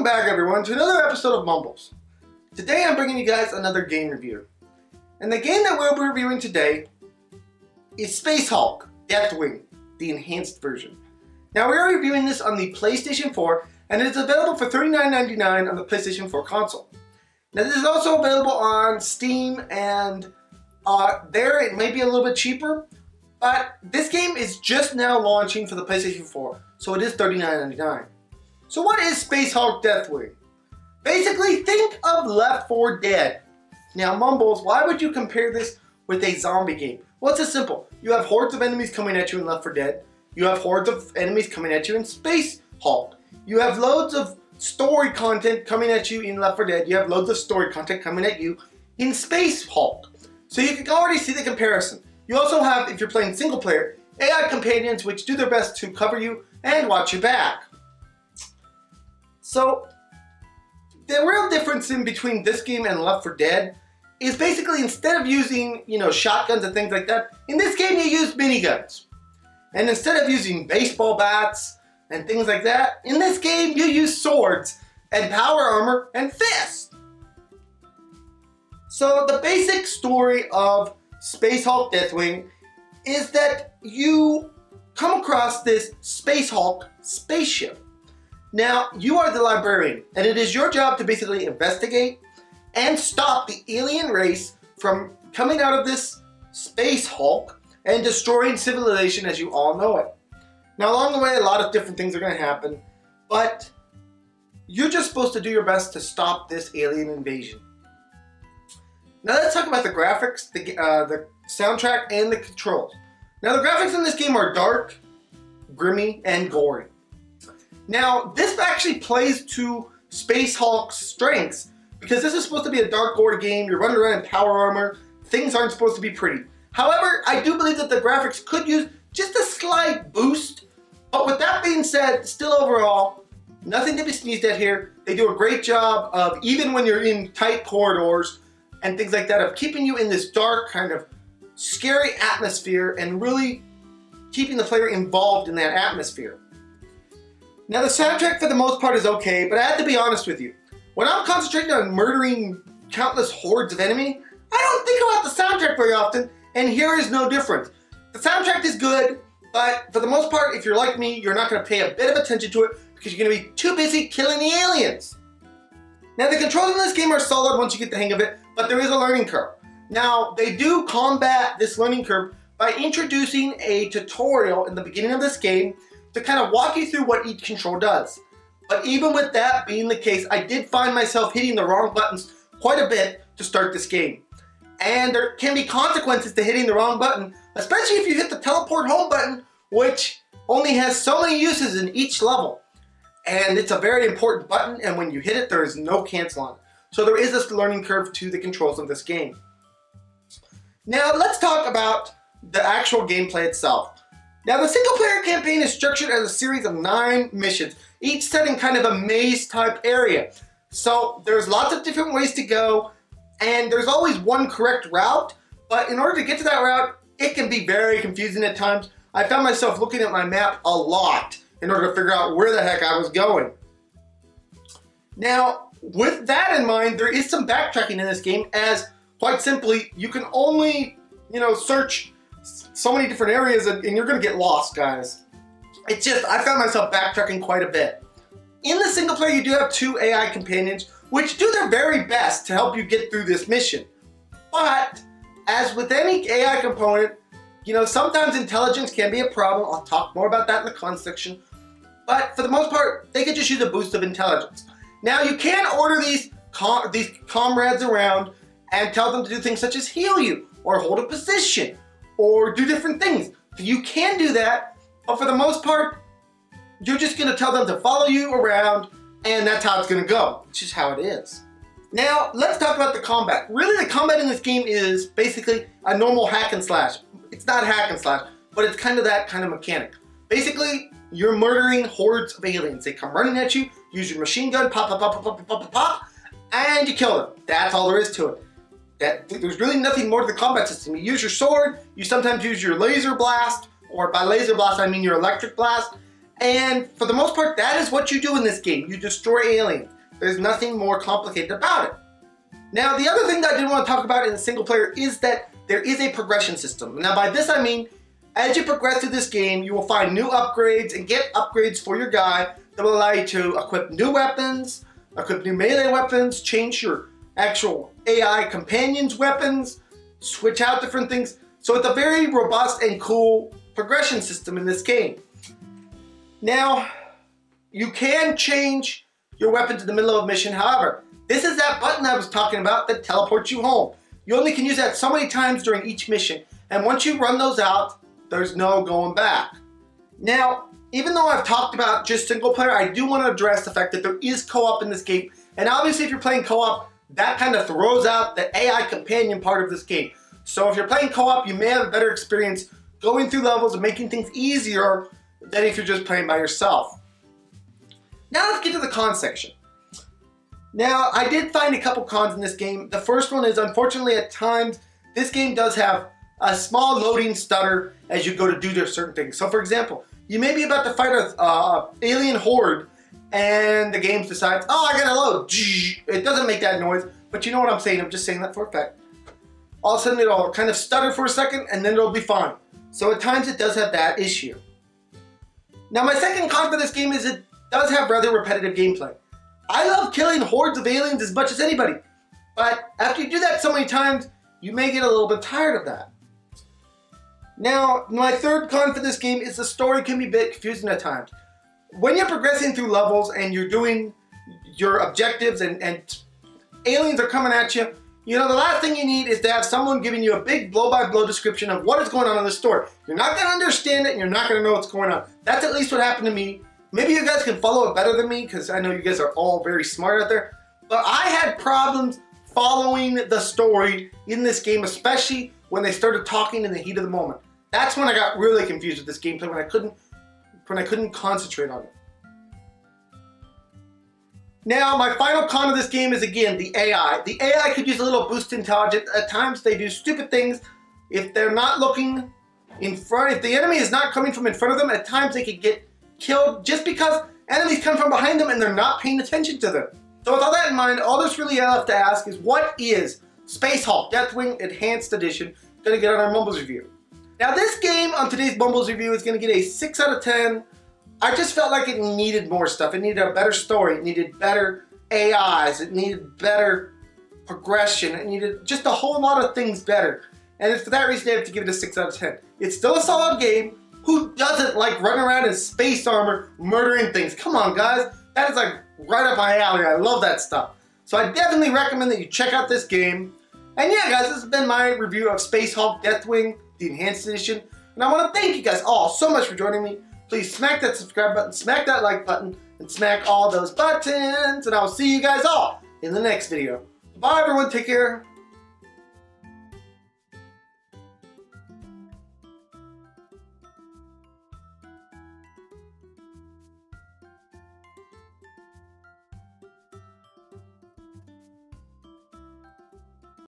back everyone to another episode of Mumbles. Today I'm bringing you guys another game review. And the game that we'll be reviewing today is Spacehulk Deathwing, the enhanced version. Now we are reviewing this on the PlayStation 4 and it is available for $39.99 on the PlayStation 4 console. Now this is also available on Steam and there it may be a little bit cheaper, but this game is just now launching for the PlayStation 4, so it is $39.99. So what is Spacehulk Deathwing? Basically, think of Left 4 Dead. Now Mumbles, why would you compare this with a zombie game? Well, it's just simple. You have hordes of enemies coming at you in Left 4 Dead. You have hordes of enemies coming at you in Spacehulk. You have loads of story content coming at you in Left 4 Dead. You have loads of story content coming at you in Spacehulk. So you can already see the comparison. You also have, if you're playing single player, AI companions which do their best to cover you and watch your back. So, the real difference in between this game and Left 4 Dead is basically instead of using, shotguns and things like that, in this game you use miniguns. And instead of using baseball bats and things like that, in this game you use swords and power armor and fists. So the basic story of Spacehulk Deathwing is that you come across this Spacehulk spaceship. Now, you are the librarian, and it is your job to basically investigate and stop the alien race from coming out of this Spacehulk and destroying civilization as you all know it. Now, along the way, a lot of different things are going to happen, but you're just supposed to do your best to stop this alien invasion. Now, let's talk about the graphics, the soundtrack, and the controls. Now, the graphics in this game are dark, grimy, and gory. Now, this actually plays to Spacehulk's strengths because this is supposed to be a dark, gory game. You're running around in power armor. Things aren't supposed to be pretty. However, I do believe that the graphics could use just a slight boost. But with that being said, still overall, nothing to be sneezed at here. They do a great job of, even when you're in tight corridors and things like that, of keeping you in this dark, kind of scary atmosphere and really keeping the player involved in that atmosphere. Now the soundtrack for the most part is okay, but I have to be honest with you. When I'm concentrating on murdering countless hordes of enemy, I don't think about the soundtrack very often, and here is no different. The soundtrack is good, but for the most part, if you're like me, you're not going to pay a bit of attention to it because you're going to be too busy killing the aliens. Now the controls in this game are solid once you get the hang of it, but there is a learning curve. Now they do combat this learning curve by introducing a tutorial in the beginning of this game to kind of walk you through what each control does. But even with that being the case, I did find myself hitting the wrong buttons quite a bit to start this game. And there can be consequences to hitting the wrong button, especially if you hit the teleport home button, which only has so many uses in each level. And it's a very important button, and when you hit it, there is no cancel on it. So there is this learning curve to the controls of this game. Now let's talk about the actual gameplay itself. Now the single player campaign is structured as a series of 9 missions, each set in kind of a maze type area. So there's lots of different ways to go, and there's always one correct route, but in order to get to that route, it can be very confusing at times. I found myself looking at my map a lot in order to figure out where the heck I was going. Now, with that in mind, there is some backtracking in this game, as quite simply, you can only, search so many different areas and you're gonna get lost, guys. It's just, I found myself backtracking quite a bit. In the single player, you do have 2 AI companions, which do their very best to help you get through this mission. But, as with any AI component, sometimes intelligence can be a problem. I'll talk more about that in the cons section. But for the most part, they can just use a boost of intelligence. Now, you can order these comrades around and tell them to do things such as heal you, or hold a position, or do different things. You can do that, but for the most part, you're just going to tell them to follow you around, and that's how it's going to go. It's just how it is. Now, let's talk about the combat. Really, the combat in this game is basically a normal hack and slash. It's not hack and slash, but it's kind of that kind of mechanic. Basically, you're murdering hordes of aliens. They come running at you, use your machine gun, pop, pop, pop, pop, pop, pop, pop, and you kill them. That's all there is to it. There's really nothing more to the combat system. You use your sword, you sometimes use your laser blast, or by laser blast I mean your electric blast, And for the most part, that is what you do in this game. You destroy aliens. There's nothing more complicated about it. Now, the other thing that I did want to talk about in the single player is that there is a progression system. Now, by this I mean, as you progress through this game, you will find new upgrades and get upgrades for your guy that will allow you to equip new weapons, equip new melee weapons, change your actual AI companion's weapons, switch out different things. So it's a very robust and cool progression system in this game. Now, you can change your weapon to the middle of a mission. However, this is that button I was talking about that teleports you home. You only can use that so many times during each mission, and once you run those out, there's no going back. Now, even though I've talked about just single player, I do want to address the fact that there is co-op in this game, and obviously if you're playing co-op, that kind of throws out the AI companion part of this game. So if you're playing co-op, you may have a better experience going through levels and making things easier than if you're just playing by yourself. Now let's get to the cons section. Now, I did find a couple cons in this game. The first one is, unfortunately, at times, this game does have a small loading stutter as you go to do certain things. So, for example, you may be about to fight an alien horde, and the game decides, oh, I gotta load. It doesn't make that noise, but you know what I'm saying. I'm just saying that for a fact. All of a sudden, it'll kind of stutter for a second, and then it'll be fine. So, at times, it does have that issue. Now, my second con for this game is it does have rather repetitive gameplay. I love killing hordes of aliens as much as anybody, but after you do that so many times, you may get a little bit tired of that. Now, my third con for this game is the story can be a bit confusing at times. When you're progressing through levels and you're doing your objectives and aliens are coming at you, you know, the last thing you need is to have someone giving you a big blow-by-blow description of what is going on in the story. You're not going to understand it and you're not going to know what's going on. That's at least what happened to me. Maybe you guys can follow it better than me because I know you guys are all very smart out there. But I had problems following the story in this game, especially when they started talking in the heat of the moment. That's when I got really confused with this gameplay, when I couldn't concentrate on it. Now, my final con of this game is, again, the AI. The AI could use a little boost in intelligence. At times, they do stupid things. If they're not looking in front, if the enemy is not coming from in front of them, at times they could get killed just because enemies come from behind them and they're not paying attention to them. So with all that in mind, all that's really left to ask is, what is Spacehulk Deathwing Enhanced Edition going to get on our Mumbles Review? Now this game on today's Mumbles Review is going to get a 6 out of 10. I just felt like it needed more stuff. It needed a better story. It needed better AIs. It needed better progression. It needed just a whole lot of things better. And for that reason, I have to give it a 6 out of 10. It's still a solid game. Who doesn't like running around in space armor, murdering things? Come on, guys. That is like right up my alley. I love that stuff. So I definitely recommend that you check out this game. And yeah, guys, this has been my review of Spacehulk Deathwing, the Enhanced Edition. And I want to thank you guys all so much for joining me. Please smack that subscribe button, smack that like button, and smack all those buttons. And I will see you guys all in the next video. Bye, everyone. Take care.